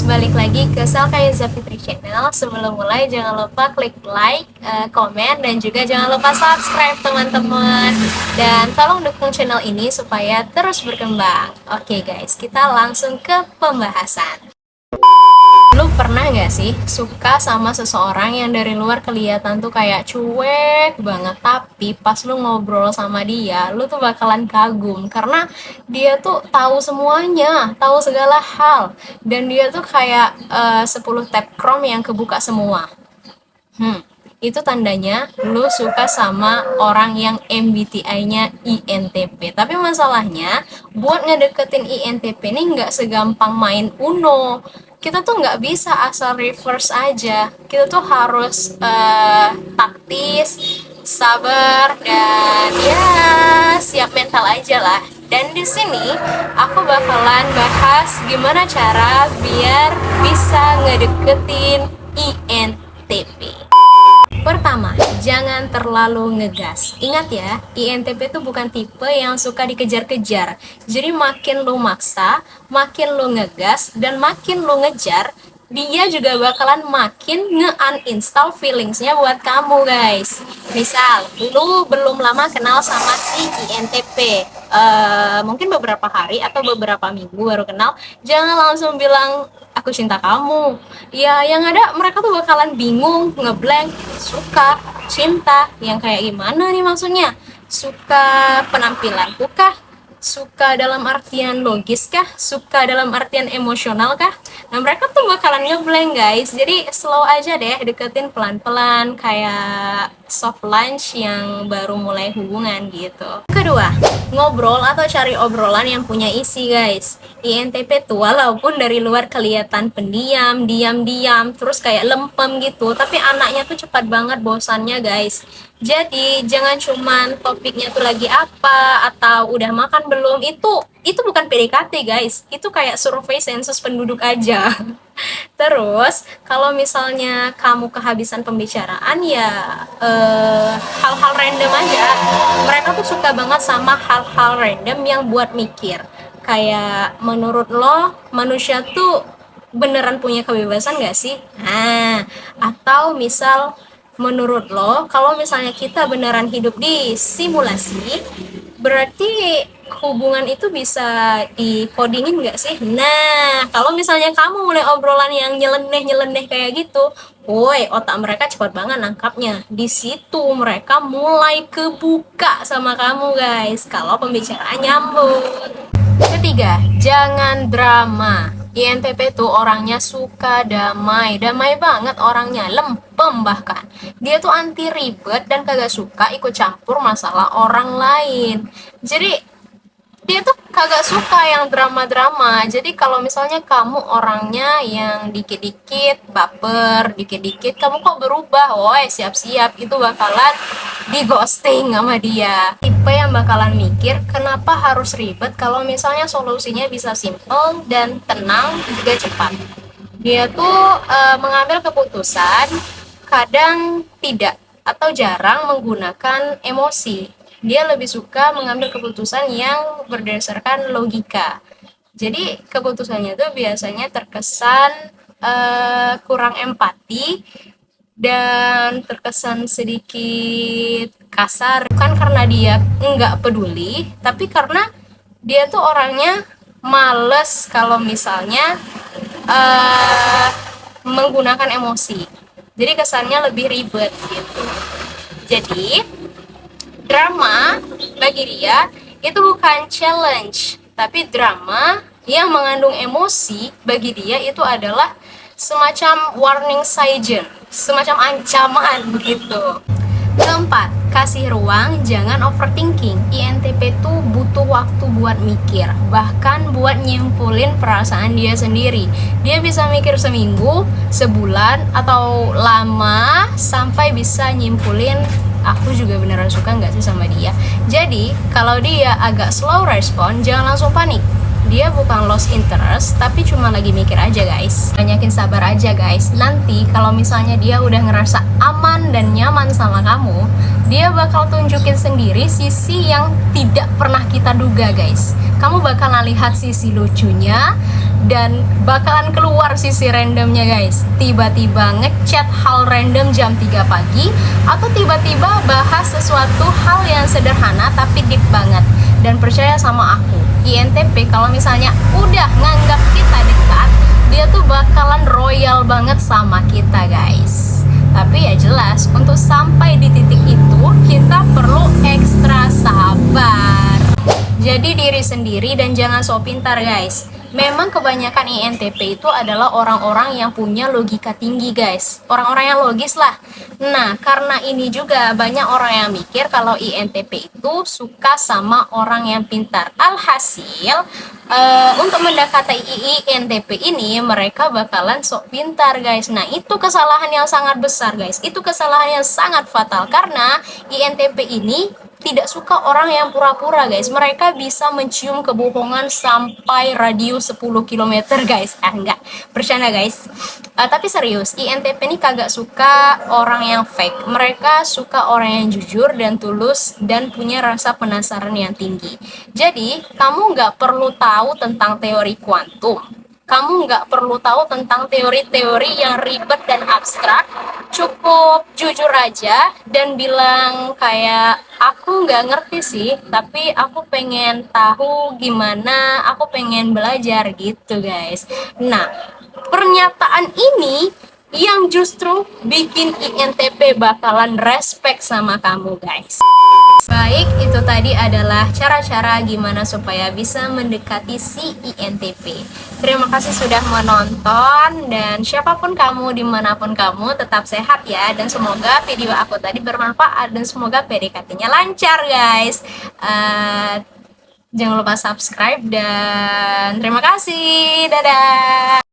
balik lagi ke Salka Yuza Fitri Channel. Sebelum mulai jangan lupa klik like, komen, dan juga jangan lupa subscribe teman-teman. Dan tolong dukung channel ini supaya terus berkembang. Oke guys, kita langsung ke pembahasan. Lu pernah gak sih suka sama seseorang yang dari luar kelihatan tuh kayak cuek banget, tapi pas lu ngobrol sama dia, lu tuh bakalan kagum karena dia tuh tahu semuanya, tahu segala hal, dan dia tuh kayak 10 tab Chrome yang kebuka semua. Itu tandanya lu suka sama orang yang MBTI-nya INTP. Tapi masalahnya, buat ngedeketin INTP ini nggak segampang main Uno. Kita tuh nggak bisa asal reverse aja. Kita tuh harus taktis, sabar, dan ya siap mental aja lah. Dan di sini aku bakalan bahas gimana cara biar bisa ngedeketin INTP. Pertama, jangan terlalu ngegas. Ingat ya, INTP itu bukan tipe yang suka dikejar-kejar. Jadi makin lu maksa, makin lu ngegas, dan makin lu ngejar, dia juga bakalan makin nge-uninstall feelingsnya buat kamu guys. Misal, lu belum lama kenal sama si INTP, mungkin beberapa hari atau beberapa minggu baru kenal, jangan langsung bilang aku cinta kamu. Ya yang ada mereka tuh bakalan bingung, ngeblank, suka, cinta, yang kayak gimana nih maksudnya? Suka penampilanku kah? Suka dalam artian logis kah? Suka dalam artian emosional kah? Nah mereka tuh bakalan ngeblank guys. Jadi slow aja deh, deketin pelan-pelan kayak soft launch yang baru mulai hubungan gitu. Kedua, ngobrol atau cari obrolan yang punya isi guys. INTP tuh walaupun dari luar kelihatan pendiam, diam-diam, terus kayak lempem gitu, tapi anaknya tuh cepat banget bosannya guys. Jadi jangan cuman topiknya tuh lagi apa atau udah makan belum, itu bukan PDKT guys, itu kayak survei sensus penduduk aja. Terus kalau misalnya kamu kehabisan pembicaraan ya hal-hal random aja. Mereka tuh suka banget sama hal-hal random yang buat mikir. Kayak menurut lo manusia tuh beneran punya kebebasan gak sih? Nah, atau misal menurut lo kalau misalnya kita beneran hidup di simulasi, berarti hubungan itu bisa dikodingin nggak sih? Nah, kalau misalnya kamu mulai obrolan yang nyeleneh kayak gitu, woi, otak mereka cepat banget nangkapnya. Di situ mereka mulai kebuka sama kamu guys, kalau pembicaraan nyambung. Ketiga, jangan drama. INTP tuh orangnya suka damai banget orangnya, lempem bahkan. Dia tuh anti ribet dan kagak suka ikut campur masalah orang lain. Jadi dia tuh kagak suka yang drama-drama. Jadi kalau misalnya kamu orangnya yang dikit-dikit baper, dikit-dikit kamu kok berubah, woi siap-siap itu bakalan di ghosting sama dia. Tipe yang bakalan mikir kenapa harus ribet kalau misalnya solusinya bisa simple dan tenang juga cepat. Dia tuh mengambil keputusan kadang tidak atau jarang menggunakan emosi. Dia lebih suka mengambil keputusan yang berdasarkan logika. Jadi keputusannya tuh biasanya terkesan kurang empati dan terkesan sedikit kasar. Bukan karena dia nggak peduli, tapi karena dia tuh orangnya males kalau misalnya menggunakan emosi. Jadi kesannya lebih ribet gitu. Jadi drama bagi dia itu bukan challenge, tapi drama yang mengandung emosi bagi dia itu adalah semacam warning sign, semacam ancaman begitu. Keempat, kasih ruang, jangan overthinking. INTP tuh butuh waktu buat mikir, bahkan buat nyimpulin perasaan dia sendiri. Dia bisa mikir seminggu, sebulan, atau lama sampai bisa nyimpulin aku juga beneran suka nggak sih sama dia. Jadi kalau dia agak slow respon, jangan langsung panik. dia bukan lost interest, tapi cuma lagi mikir aja guys. Banyakin sabar aja guys. Nanti kalau misalnya dia udah ngerasa aman dan nyaman sama kamu, dia bakal tunjukin sendiri sisi yang tidak pernah kita duga guys. Kamu bakalan lihat sisi lucunya dan bakalan keluar sisi randomnya guys. Tiba-tiba ngechat hal random jam 3 pagi, atau tiba-tiba bahas sesuatu hal yang sederhana tapi deep banget. Dan percaya sama aku, INTP kalau misalnya udah nganggap kita dekat, dia tuh bakalan royal banget sama kita guys. Tapi ya jelas, untuk sampai di titik itu kita perlu ekstra sabar. Jadi diri sendiri dan jangan sok pintar guys. Memang kebanyakan INTP itu adalah orang-orang yang punya logika tinggi guys. Orang-orang yang logis lah. Nah, karena ini juga banyak orang yang mikir kalau INTP itu suka sama orang yang pintar. Alhasil, untuk mendekati INTP ini mereka bakalan sok pintar guys. Nah, itu kesalahan yang sangat besar guys. Itu kesalahan yang sangat fatal karena INTP ini tidak suka orang yang pura-pura guys. Mereka bisa mencium kebohongan sampai radius 10 km guys. Enggak, bercanda guys. Tapi serius, INTP ini kagak suka orang yang fake. Mereka suka orang yang jujur dan tulus dan punya rasa penasaran yang tinggi. Jadi kamu nggak perlu tahu tentang teori kuantum, kamu nggak perlu tahu tentang teori-teori yang ribet dan abstrak. Cukup jujur aja dan bilang kayak, aku nggak ngerti sih, tapi aku pengen tahu gimana, aku pengen belajar gitu guys. Nah, pernyataan ini yang justru bikin INTP bakalan respect sama kamu guys. Baik, itu tadi adalah cara-cara gimana supaya bisa mendekati si INTP. Terima kasih sudah menonton, dan siapapun kamu, dimanapun kamu, tetap sehat ya. Dan semoga video aku tadi bermanfaat, dan semoga PDKT-nya lancar guys. Jangan lupa subscribe, dan terima kasih. Dadah.